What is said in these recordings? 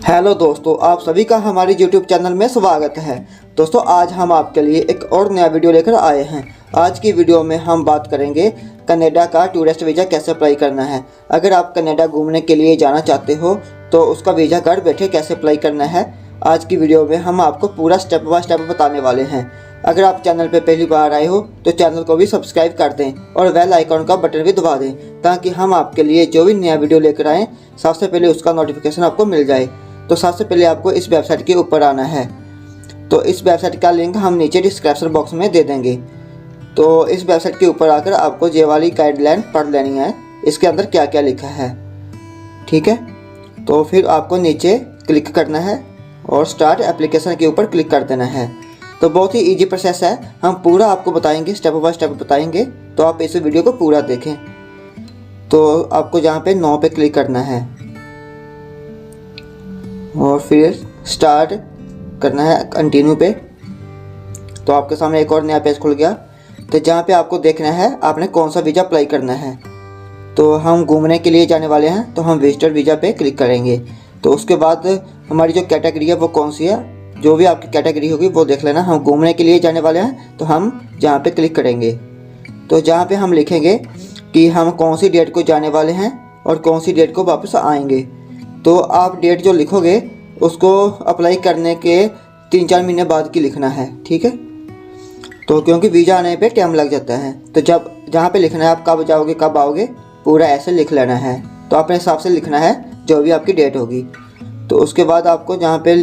Hello दोस्तों, आप सभी का हमारे YouTube चैनल में स्वागत है। दोस्तों, आज हम आपके लिए एक और नया वीडियो लेकर आए हैं। आज की वीडियो में हम बात करेंगे कनाडा का टूरिस्ट वीज़ा कैसे अप्लाई करना है। अगर आप कनाडा घूमने के लिए जाना चाहते हो तो उसका वीज़ा घर बैठे कैसे अप्लाई करना है, आज की वीडियो में हम आपको पूरा स्टेप बाय स्टेप बताने वाले हैं। अगर आप चैनल पर पहली बार आए हो तो चैनल को भी सब्सक्राइब कर दें और बेल आइकॉन का बटन भी दबा दें, ताकि हम आपके लिए जो भी नया वीडियो लेकर आएँ सबसे पहले उसका नोटिफिकेशन आपको मिल जाए। तो सबसे पहले आपको इस वेबसाइट के ऊपर आना है। तो इस वेबसाइट का लिंक हम नीचे डिस्क्रिप्शन बॉक्स में दे देंगे। तो इस वेबसाइट के ऊपर आकर आपको ये वाली गाइडलाइन पढ़ लेनी है, इसके अंदर क्या क्या लिखा है। ठीक है, तो फिर आपको नीचे क्लिक करना है और स्टार्ट एप्लीकेशन के ऊपर क्लिक कर देना है। तो बहुत ही ईजी प्रोसेस है, हम पूरा आपको बताएंगे, स्टेप बाय स्टेप बताएंगे, तो आप इस वीडियो को पूरा देखें। तो आपको जहाँ पे नो पे क्लिक करना है और फिर स्टार्ट करना है कंटिन्यू पे। तो आपके सामने एक और नया पेज खुल गया। तो जहाँ पे आपको देखना है आपने कौन सा वीज़ा अप्लाई करना है। तो हम घूमने के लिए जाने वाले हैं तो हम विजिटर वीज़ा पे क्लिक करेंगे। तो उसके बाद हमारी जो कैटेगरी है वो कौन सी है, जो भी आपकी कैटेगरी होगी वो देख लेना। हम घूमने के लिए जाने वाले हैं तो हम जहाँ पे क्लिक करेंगे। तो जहाँ पे हम लिखेंगे कि हम कौन सी डेट को जाने वाले हैं और कौन सी डेट को वापस आएंगे। तो आप डेट जो लिखोगे उसको अप्लाई करने के 3-4 महीने बाद की लिखना है। ठीक है, तो क्योंकि वीज़ा आने पे टाइम लग जाता है। तो जब जहाँ पे लिखना है आप कब जाओगे कब आओगे पूरा ऐसे लिख लेना है। तो अपने हिसाब से लिखना है जो भी आपकी डेट होगी। तो उसके बाद आपको जहाँ पे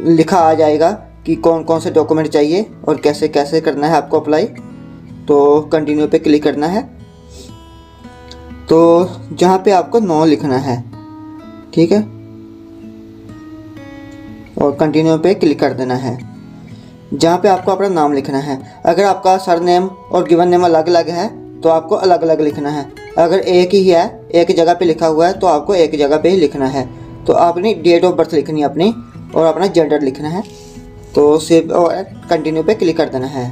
लिखा आ जाएगा कि कौन कौन से डॉक्यूमेंट चाहिए और कैसे कैसे करना है आपको अप्लाई। तो कंटिन्यू पे क्लिक करना है। तो जहाँ पे आपको नो लिखना है, ठीक है, और कंटिन्यू पे क्लिक कर देना है। जहाँ पे आपको अपना नाम लिखना है। अगर आपका सरनेम और गिवन नेम अलग अलग है तो आपको अलग अलग लिखना है। अगर एक ही है, एक जगह पे लिखा हुआ है, तो आपको एक जगह पे ही लिखना है। तो आपने डेट ऑफ बर्थ लिखनी है अपनी और अपना जेंडर लिखना है। तो सेव और कंटिन्यू पे क्लिक कर देना है।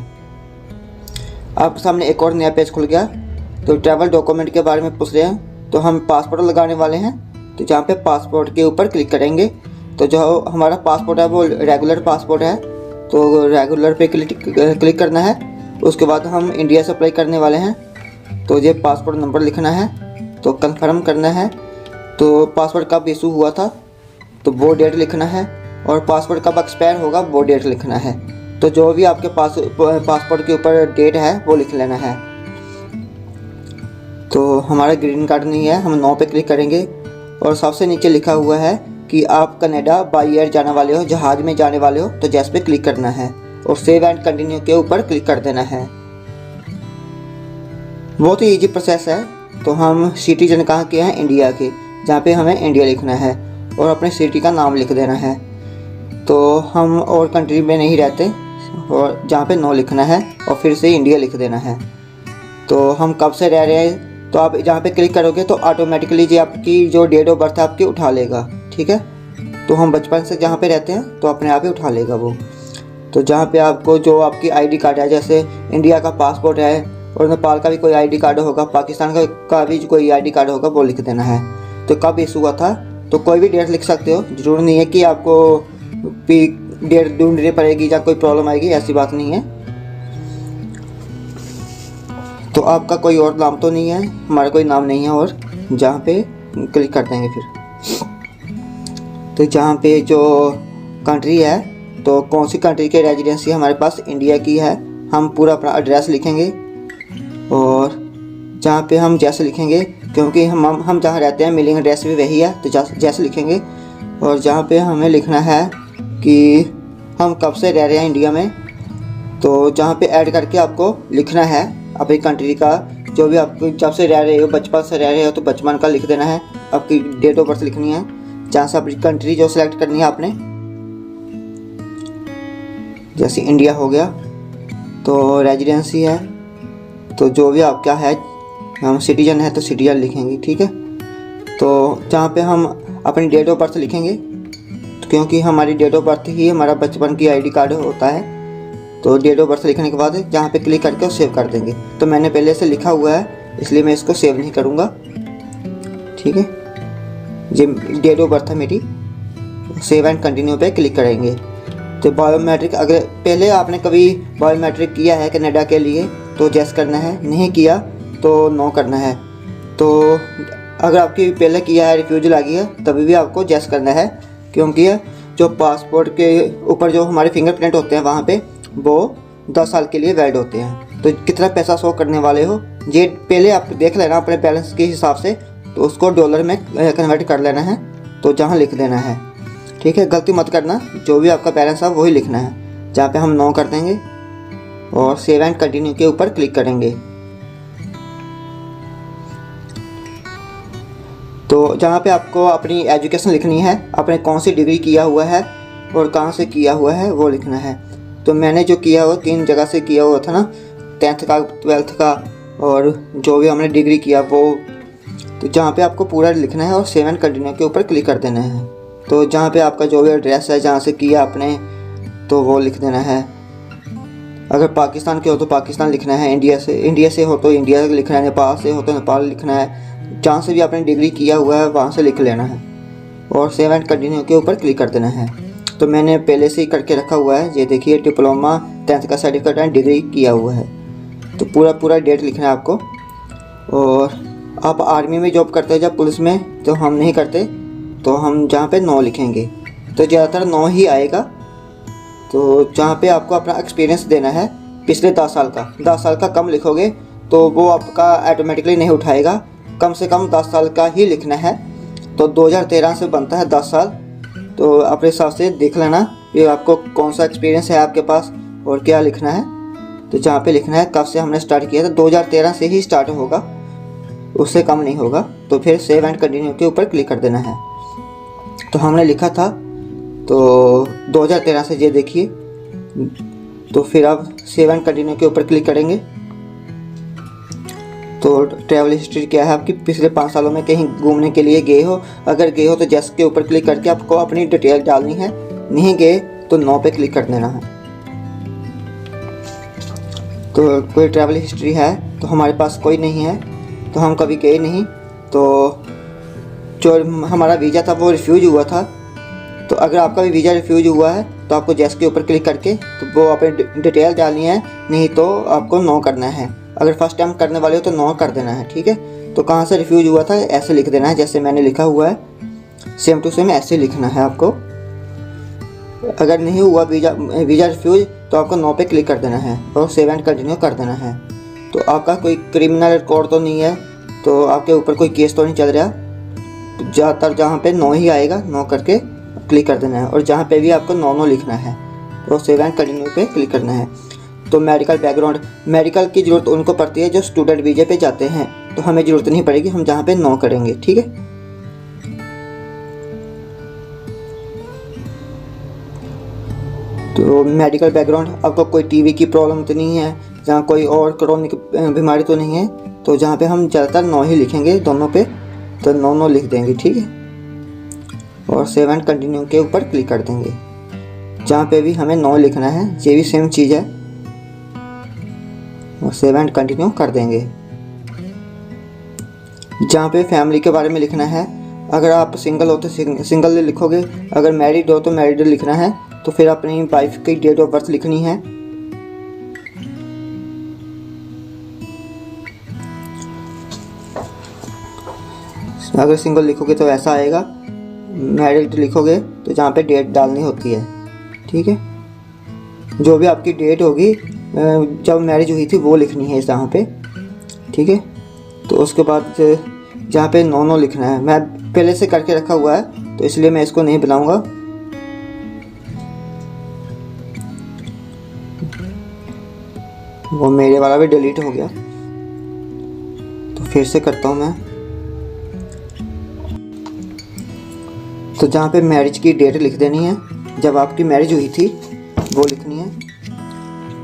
आपके सामने एक और नया पेज खुल गया। तो ट्रैवल डॉक्यूमेंट के बारे में पूछ रहे हैं, तो हम पासपोर्ट लगाने वाले हैं। तो जहाँ पे पासपोर्ट के ऊपर क्लिक करेंगे तो जो हमारा पासपोर्ट है वो रेगुलर पासपोर्ट है, तो रेगुलर पे क्लिक करना है। उसके बाद हम इंडिया से अप्लाई करने वाले हैं, तो ये पासपोर्ट नंबर लिखना है, तो कंफर्म करना है। तो पासपोर्ट कब इशू हुआ था तो वो डेट लिखना है, और पासपोर्ट कब एक्सपायर होगा वो डेट लिखना है। तो जो भी आपके पास पासपोर्ट के ऊपर डेट है वो लिख लेना है। तो हमारा ग्रीन कार्ड नहीं है, हम नो पे क्लिक करेंगे और सबसे नीचे लिखा हुआ है कि आप कनाडा बाई एयर जाने वाले हो, जहाज़ में जाने वाले हो, तो जैस पे क्लिक करना है और सेव एंड कंटिन्यू के ऊपर क्लिक कर देना है। बहुत ही इजी प्रोसेस है। तो हम सिटीजन कहाँ के हैं, इंडिया के, जहाँ पे हमें इंडिया लिखना है और अपने सिटी का नाम लिख देना है। तो हम और कंट्री में नहीं रहते, और जहाँ पे नो लिखना है और फिर से इंडिया लिख देना है। तो हम कब से रह रहे हैं, तो आप जहाँ पे क्लिक करोगे तो ऑटोमेटिकली जी आपकी जो डेट ऑफ बर्थ है आपकी उठा लेगा। ठीक है, तो हम बचपन से जहाँ पे रहते हैं तो अपने आप ही उठा लेगा वो। तो जहाँ पे आपको जो आपकी आईडी कार्ड है, जैसे इंडिया का पासपोर्ट है और नेपाल का भी कोई आईडी कार्ड होगा, पाकिस्तान का भी कोई आईडी कार्ड होगा, वो लिख देना है। तो कब इशू हुआ था, तो कोई भी डेट लिख सकते हो, ज़रूरी नहीं है कि आपको डेट ढूंढनी पड़ेगी या कोई प्रॉब्लम आएगी, ऐसी बात नहीं है। तो आपका कोई और नाम तो नहीं है, हमारा कोई नाम नहीं है, और जहाँ पे क्लिक कर देंगे फिर। तो जहाँ पे जो कंट्री है, तो कौन सी कंट्री के रेजिडेंसी हमारे पास इंडिया की है, हम पूरा अपना एड्रेस लिखेंगे। और जहाँ पे हम जैसे लिखेंगे, क्योंकि हम जहाँ रहते हैं मिलिंग एड्रेस भी वही है, तो जैसे लिखेंगे। और जहाँ पे हमें लिखना है कि हम कब से रह रहे हैं इंडिया में, तो जहाँ पे ऐड करके आपको लिखना है अपनी कंट्री का, जो भी आप जब से रह रहे हो, बचपन से रह रहे हो तो बचपन का लिख देना है। आपकी डेट ऑफ बर्थ लिखनी है, जहाँ से अपनी कंट्री जो सिलेक्ट करनी है आपने, जैसे इंडिया हो गया। तो रेजिडेंसी है, तो जो भी आपका है, हम सिटीजन है तो सिटीजन लिखेंगे। ठीक है, तो जहाँ पे हम अपनी डेट ऑफ बर्थ लिखेंगे, तो क्योंकि हमारी डेट ऑफ बर्थ ही हमारा बचपन की आईडी कार्ड होता है। तो डेट ऑफ बर्थ लिखने के बाद जहाँ पे क्लिक करके सेव कर देंगे। तो मैंने पहले से लिखा हुआ है इसलिए मैं इसको सेव नहीं करूँगा। ठीक है, ये डेट ऑफ बर्थ है मेरी। सेव एंड कंटिन्यू पे क्लिक करेंगे। तो बायोमेट्रिक, अगर पहले आपने कभी बायोमेट्रिक किया है कनाडा के लिए तो येस करना है, नहीं किया तो नो करना है। तो अगर आपकी पहले किया है, रिफ्यूजल आ गई है, तभी भी आपको येस करना है, क्योंकि जो पासपोर्ट के ऊपर जो हमारे फिंगरप्रिंट होते हैं वहाँ पे वो 10 साल के लिए वैलिड होते हैं। तो कितना पैसा शो करने वाले हो ये पहले आप देख लेना अपने बैलेंस के हिसाब से, तो उसको डॉलर में कन्वर्ट कर लेना है, तो जहाँ लिख देना है, ठीक है। गलती मत करना, जो भी आपका बैलेंस है वही लिखना है। जहाँ पे हम नो कर देंगे और सेव एंड कंटिन्यू के ऊपर क्लिक करेंगे। तो जहाँ पे आपको अपनी एजुकेशन लिखनी है, आपने कौन सी डिग्री किया हुआ है और कहाँ से किया हुआ है वो लिखना है। तो मैंने जो किया हुआ 3 जगह से किया हुआ था ना, 10th का, 12th का और जो भी हमने डिग्री किया वो। तो जहाँ पे आपको पूरा लिखना है और सेव एंड कंटिन्यू के ऊपर क्लिक कर देना है। तो जहाँ पे आपका जो भी एड्रेस है जहाँ से किया आपने तो वो लिख देना है। अगर पाकिस्तान के हो तो पाकिस्तान लिखना है, इंडिया से हो तो इंडिया लिखना है, नेपाल से हो तो नेपाल लिखना है। जहाँ से भी आपने डिग्री किया हुआ है वहाँ से लिख लेना है और सेव एंड कंटिन्यू के ऊपर क्लिक कर देना है। तो मैंने पहले से ही करके रखा हुआ है, ये देखिए डिप्लोमा 10th का सर्टिफिकेट एंड डिग्री किया हुआ है। तो पूरा डेट लिखना है आपको। और आप आर्मी में जॉब करते हैं जब, पुलिस में तो हम नहीं करते, तो हम जहाँ पे नो लिखेंगे तो ज़्यादातर नो ही आएगा। तो जहाँ पे आपको अपना एक्सपीरियंस देना है पिछले 10 साल का, 10 साल का कम लिखोगे तो वो आपका ऑटोमेटिकली नहीं उठाएगा, कम से कम 10 साल का ही लिखना है। तो 2013 से बनता है 10 साल, तो अपने हिसाब से देख लेना ये आपको कौन सा एक्सपीरियंस है आपके पास और क्या लिखना है। तो जहाँ पे लिखना है कब से हमने स्टार्ट किया था, 2013 से ही स्टार्ट होगा, उससे कम नहीं होगा। तो फिर सेव एंड कंटिन्यू के ऊपर क्लिक कर देना है। तो हमने लिखा था तो 2013 से, ये देखिए। तो फिर आप सेव एंड कंटिन्यू के ऊपर क्लिक करेंगे। तो ट्रैवल हिस्ट्री क्या है आपकी, पिछले 5 सालों में कहीं घूमने के लिए गए हो, अगर गए हो तो जस्ट के ऊपर क्लिक करके आपको अपनी डिटेल डालनी है, नहीं गए तो नो पे क्लिक कर देना है। तो कोई ट्रैवल हिस्ट्री है तो हमारे पास कोई नहीं है, तो हम कभी गए नहीं, तो जो हमारा वीज़ा था वो रिफ्यूज हुआ था। तो अगर आपका भी वीज़ा रिफ्यूज हुआ है तो आपको जस्ट के ऊपर क्लिक करके तो वो अपनी डिटेल डालनी है, नहीं तो आपको नो करना है। अगर फर्स्ट टाइम करने वाले हो तो नो कर देना है, ठीक है। तो कहाँ से रिफ्यूज हुआ था ऐसे लिख देना है, जैसे मैंने लिखा हुआ है, सेम टू सेम ऐसे लिखना है आपको। अगर नहीं हुआ वीज़ा रिफ्यूज तो आपको नो पे क्लिक कर देना है और सेव एंड कंटिन्यू कर देना है। तो आपका कोई क्रिमिनल रिकॉर्ड तो नहीं है, तो आपके ऊपर कोई केस तो नहीं चल रहा। तो ज़्यादातर जहाँ पे नो ही आएगा, नो करके क्लिक कर देना है, और जहाँ पे भी आपको नो लिखना है तो सेव एंड कंटिन्यू पे क्लिक करना है। तो मेडिकल बैकग्राउंड, मेडिकल की ज़रूरत उनको पड़ती है जो स्टूडेंट वीज़े पे जाते हैं, तो हमें ज़रूरत नहीं पड़ेगी, हम जहाँ पे नो करेंगे, ठीक है। तो मेडिकल बैकग्राउंड, आपको कोई टीबी की प्रॉब्लम तो नहीं है, जहाँ कोई और क्रोनिक बीमारी तो नहीं है, तो जहाँ पे हम ज़्यादातर नो ही लिखेंगे दोनों पे, तो नो लिख देंगे, ठीक है। और सेव एंड कंटिन्यू के ऊपर क्लिक कर देंगे। जहाँ पे भी हमें नो लिखना है ये भी सेम चीज़ है, और सेव एंड कंटिन्यू कर देंगे। जहाँ पे फैमिली के बारे में लिखना है, अगर आप सिंगल हो तो सिंगल लिखोगे, अगर मैरिड हो तो मैरिड लिखना है। तो फिर अपनी वाइफ की डेट ऑफ बर्थ लिखनी है। अगर सिंगल लिखोगे तो ऐसा आएगा, मैरिड लिखोगे तो जहाँ पे डेट डालनी होती है, ठीक है। जो भी आपकी डेट होगी जब मैरिज हुई थी वो लिखनी है जहाँ पे, ठीक है। तो उसके बाद जहाँ पे नो लिखना है, मैं पहले से करके रखा हुआ है तो इसलिए मैं इसको नहीं बनाऊंगा। वो मेरे वाला भी डिलीट हो गया, तो फिर से करता हूँ मैं। तो जहाँ पे मैरिज की डेट लिख देनी है, जब आपकी मैरिज हुई थी वो लिखनी है,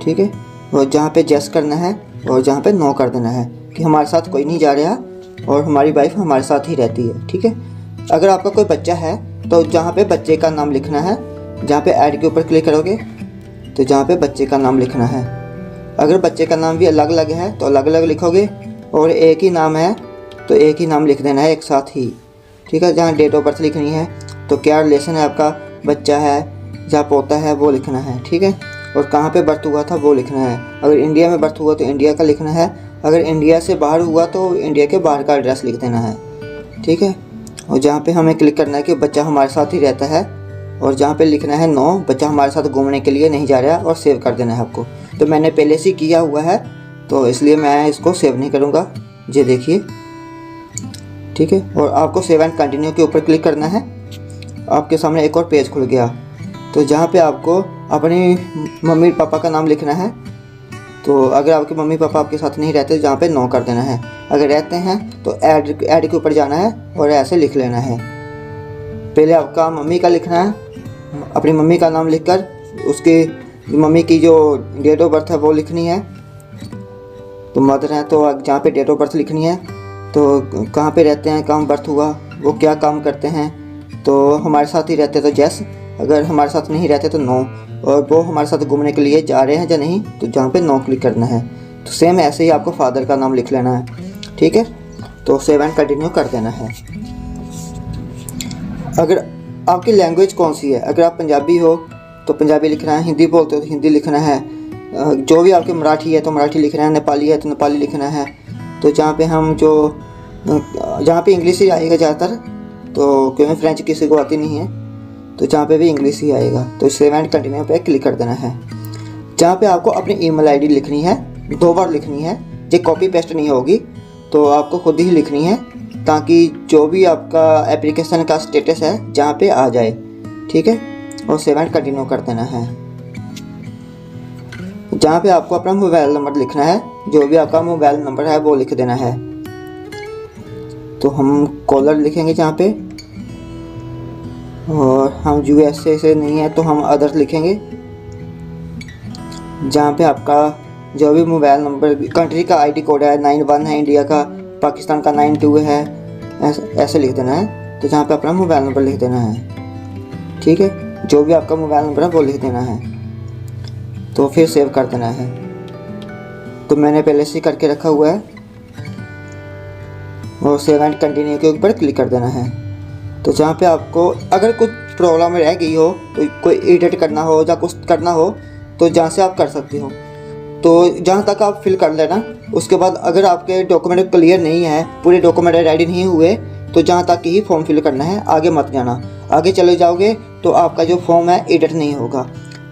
ठीक है। और जहाँ पे जेस करना है और जहाँ पे नो कर देना है कि हमारे साथ कोई नहीं जा रहा और हमारी वाइफ हमारे साथ ही रहती है, ठीक है। अगर आपका कोई बच्चा है तो जहाँ पे बच्चे का नाम लिखना है, जहाँ पे ऐड के ऊपर क्लिक करोगे तो जहाँ पे बच्चे का नाम लिखना है। अगर बच्चे का नाम भी अलग अलग है तो अलग अलग लिखोगे, और एक ही नाम है तो एक ही नाम लिख देना है एक साथ ही, ठीक है। जहाँ डेट ऑफ बर्थ लिखनी है तो क्या रिलेशन है आपका, बच्चा है या पोता है वो लिखना है, ठीक है। और कहाँ पे बर्थ हुआ था वो लिखना है। अगर इंडिया में बर्थ हुआ तो इंडिया का लिखना है, अगर इंडिया से बाहर हुआ तो इंडिया के बाहर का एड्रेस लिख देना है, ठीक है। और जहाँ पे हमें क्लिक करना है कि बच्चा हमारे साथ ही रहता है, और जहाँ पे लिखना है नो, बच्चा हमारे साथ घूमने के लिए नहीं जा रहा है, और सेव कर देना है आपको। तो मैंने पहले से किया हुआ है तो इसलिए मैं इसको सेव नहीं करूँगा, ये देखिए, ठीक है। और आपको सेव एंड कंटिन्यू के ऊपर क्लिक करना है। आपके सामने एक और पेज खुल गया, तो जहाँ पे आपको अपनी मम्मी पापा का नाम लिखना है। तो अगर आपके मम्मी पापा आपके साथ नहीं रहते, जहाँ पे नो कर देना है। अगर रहते हैं तो ऐड के ऊपर जाना है और ऐसे लिख लेना है। पहले आपका मम्मी का लिखना है, अपनी मम्मी का नाम लिखकर उसकी मम्मी की जो डेट ऑफ बर्थ है वो लिखनी है। तो मदर है तो जहाँ पे डेट ऑफ बर्थ लिखनी है, तो कहाँ पे रहते हैं, कहाँ बर्थ हुआ, वो क्या काम करते हैं। तो हमारे साथ ही रहते तो यस, अगर हमारे साथ नहीं रहते तो नो, और वो हमारे साथ घूमने के लिए जा रहे हैं या नहीं, तो जहाँ पे नो क्लिक करना है। तो सेम ऐसे ही आपको फादर का नाम लिख लेना है, ठीक है। तो सेव एंड कंटिन्यू कर देना है। अगर आपकी लैंग्वेज कौन सी है, अगर आप पंजाबी हो तो पंजाबी लिखना है, हिंदी बोलते हो तो हिंदी लिखना है, जो भी आपके मराठी है तो मराठी लिखना है, नेपाली है तो नेपाली लिखना है। तो जहाँ पे इंग्लिश ही आएगा ज़्यादातर, तो क्योंकि फ्रेंच किसी को आती नहीं है, तो जहाँ पे भी इंग्लिश ही आएगा। तो सेव एंड कंटिन्यू पे क्लिक कर देना है। जहाँ पे आपको अपनी ईमेल आईडी लिखनी है, 2 बार लिखनी है, ये कॉपी पेस्ट नहीं होगी, तो आपको खुद ही लिखनी है, ताकि जो भी आपका एप्लीकेशन का स्टेटस है जहाँ पे आ जाए, ठीक है। और सेव एंड कंटिन्यू कर देना है। जहाँ पे आपको अपना मोबाइल नंबर लिखना है, जो भी आपका मोबाइल नंबर है वो लिख देना है। तो हम कॉलर लिखेंगे जहाँ पे, और हम यूएसए से नहीं है तो हम अदर लिखेंगे। जहाँ पे आपका जो भी मोबाइल नंबर, कंट्री का आईडी कोड है 91 है, इंडिया का, पाकिस्तान का 92 है, ऐसे लिख देना है। तो जहाँ पे अपना मोबाइल नंबर लिख देना है, ठीक है। जो भी आपका मोबाइल नंबर है वो लिख देना है, तो फिर सेव कर देना है। तो मैंने पहले से करके रखा हुआ है, और सेव एंड कंटिन्यू के ऊपर क्लिक कर देना है। तो जहाँ पे आपको अगर कुछ प्रॉब्लम रह गई हो, तो कोई एडिट करना हो या कुछ करना हो, तो जहाँ से आप कर सकते हो। तो जहाँ तक आप फिल कर लेना। उसके बाद अगर आपके डॉक्यूमेंट क्लियर नहीं है, पूरे डॉक्यूमेंट रेडी नहीं हुए, तो जहाँ तक ही फॉर्म फिल करना है, आगे मत जाना। आगे चले जाओगे तो आपका जो फॉर्म है एडिट नहीं होगा।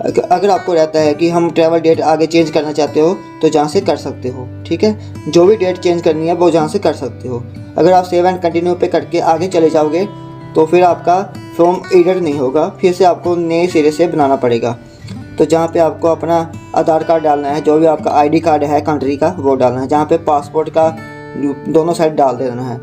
अगर आपको रहता है कि हम ट्रैवल डेट आगे चेंज करना चाहते हो, तो जहाँ से कर सकते हो, ठीक है। जो भी डेट चेंज करनी है वो जहाँ से कर सकते हो। अगर आप सेव एंड कंटिन्यू पे करके आगे चले जाओगे तो फिर आपका फॉर्म एडिट नहीं होगा, फिर से आपको नए सिरे से बनाना पड़ेगा। तो जहाँ पे आपको अपना आधार कार्ड डालना है, जो भी आपका आईडी कार्ड है कंट्री का वो डालना है। जहाँ पे पासपोर्ट का दोनों साइड डाल देना है।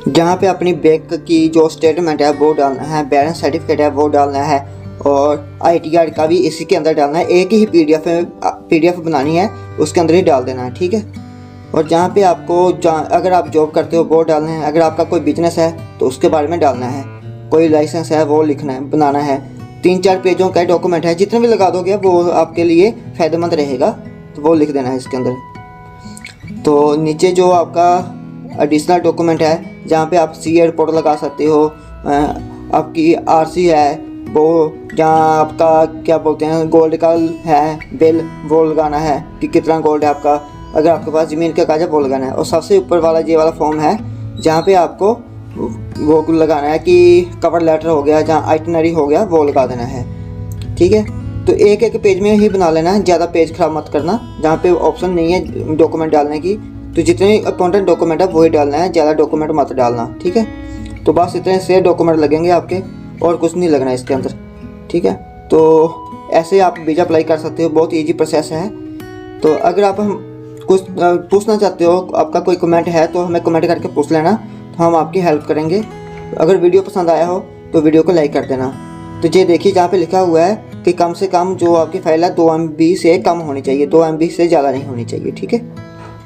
जहाँ पे अपनी बैंक की जो स्टेटमेंट है वो डालना है, बैलेंस सर्टिफिकेट है वो डालना है, और ITR का भी इसी के अंदर डालना है। एक ही PDF बनानी है, उसके अंदर ही डाल देना है, ठीक है। और जहाँ पे आपको अगर आप जॉब करते हो वो डालना है, अगर आपका कोई बिजनेस है तो उसके बारे में डालना है, कोई लाइसेंस है वो लिखना है, बनाना है। 3-4 पेजों का डॉक्यूमेंट है, जितने भी लगा दोगे वो आपके लिए फ़ायदेमंद रहेगा, तो वो लिख देना है इसके अंदर। तो नीचे जो आपका एडिशनल डॉक्यूमेंट है, जहाँ पे आप सी एयरपोर्ट लगा सकते हो, आपकी RC है वो, जहाँ आपका क्या बोलते हैं गोल्ड का है बिल, वो लगाना है कि कितना गोल्ड है आपका। अगर आपके पास ज़मीन का कागज वो लगाना है। और सबसे ऊपर वाला ये वाला फॉर्म है, जहाँ पे आपको वो लगाना है कि कवर लेटर हो गया, जहाँ आइटनरी हो गया, वो लगा देना है, ठीक है। तो एक एक पेज में ही बना लेना है, ज़्यादा पेज खराब मत करना। जहाँ पे ऑप्शन नहीं है डॉक्यूमेंट डालने की, तो जितने इंपॉर्टेंट डॉक्यूमेंट है वही डालना है, ज़्यादा डॉक्यूमेंट मत डालना, ठीक है। तो बस इतने से डॉक्यूमेंट लगेंगे आपके, और कुछ नहीं लगना इसके अंदर, ठीक है। तो ऐसे आप वीज़ा अप्लाई कर सकते हो, बहुत ईजी प्रोसेस है। तो अगर आप हम कुछ पूछना चाहते हो, आपका कोई कमेंट है तो हमें कमेंट करके पूछ लेना, तो हम आपकी हेल्प करेंगे। अगर वीडियो पसंद आया हो तो वीडियो को लाइक कर देना। तो ये देखिए जहाँ पे लिखा हुआ है कि कम से कम जो आपकी फ़ाइल है 2 MB से कम होनी चाहिए, 2 MB से ज़्यादा नहीं होनी चाहिए, ठीक है।